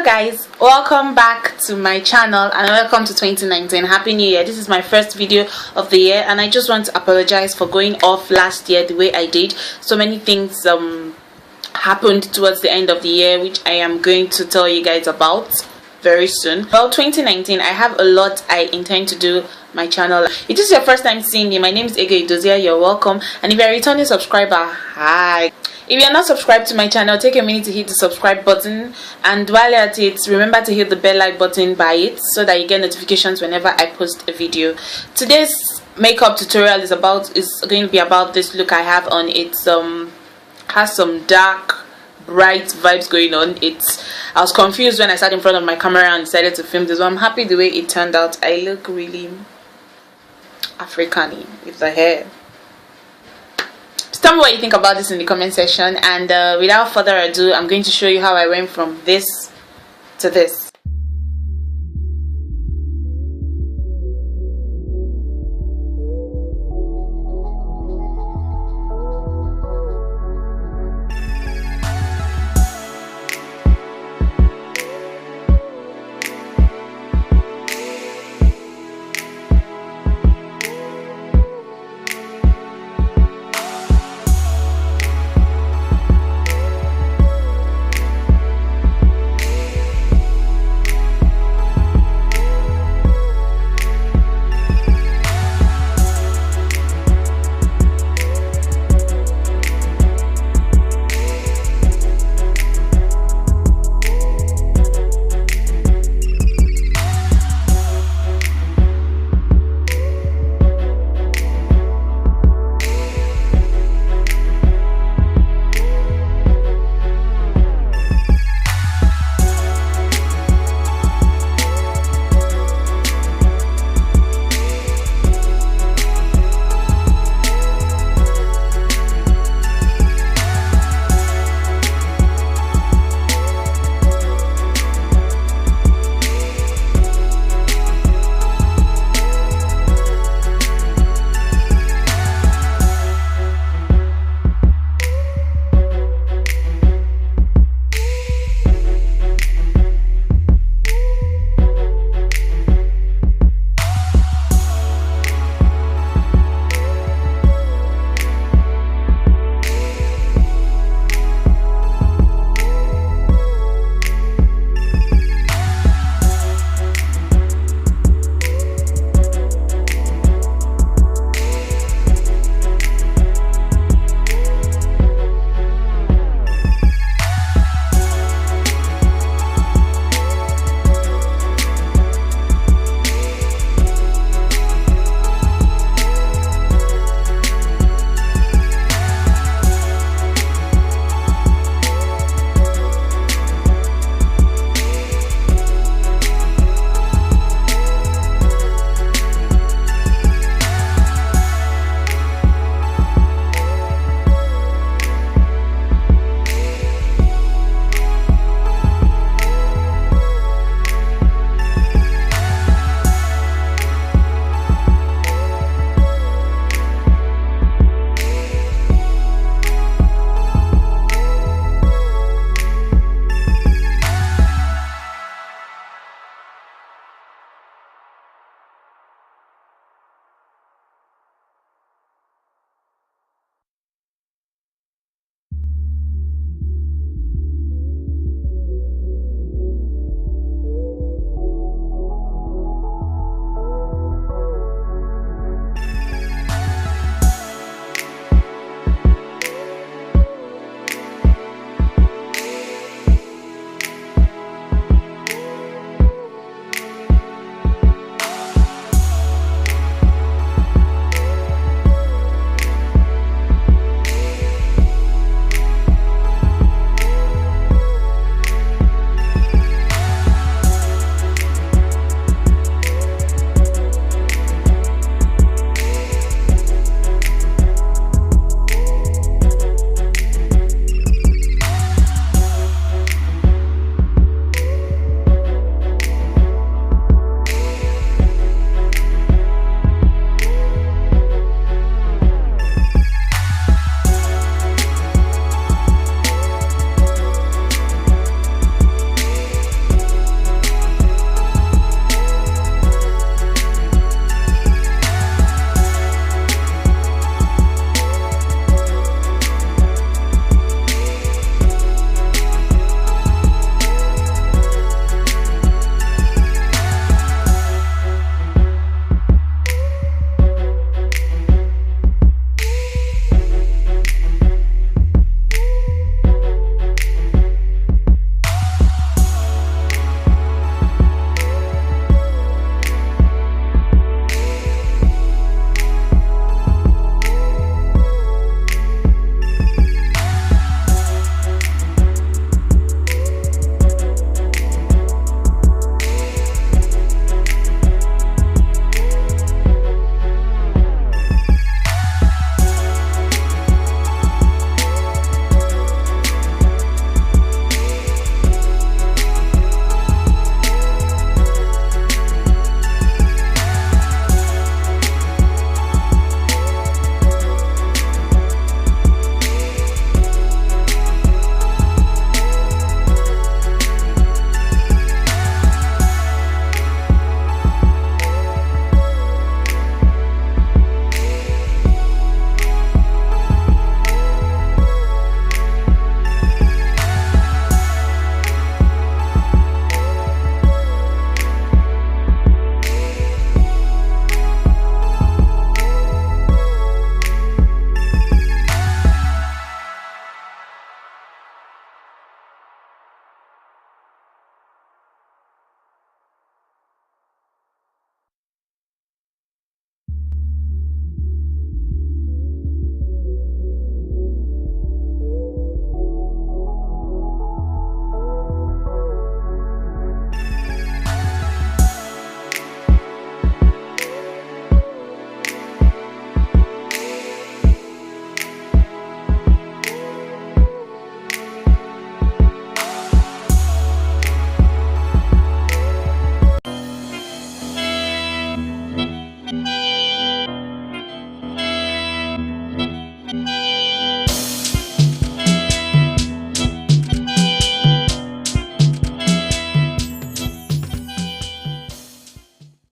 Hello guys, welcome back to my channel and welcome to 2019. Happy New Year. This is my first video of the year and I just want to apologize for going off last year the way I did. So many things happened towards the end of the year, which I am going to tell you guys about very soon. Well, 2019, I have a lot I intend to do my channel. If this is your first time seeing me, my name is Ege Idozia. You're welcome, and if you're a returning subscriber, hi. If you're not subscribed to my channel, take a minute to hit the subscribe button, and while you're at it, remember to hit the bell like button by it so that you get notifications whenever I post a video. Today's makeup tutorial is going to be about this look I have on. It has some dark bright vibes going on. I was confused when I sat in front of my camera and decided to film this, but I'm happy the way it turned out. I look really African-y with the hair. Tell me what you think about this in the comment section, and without further ado, I'm going to show you how I went from this to this.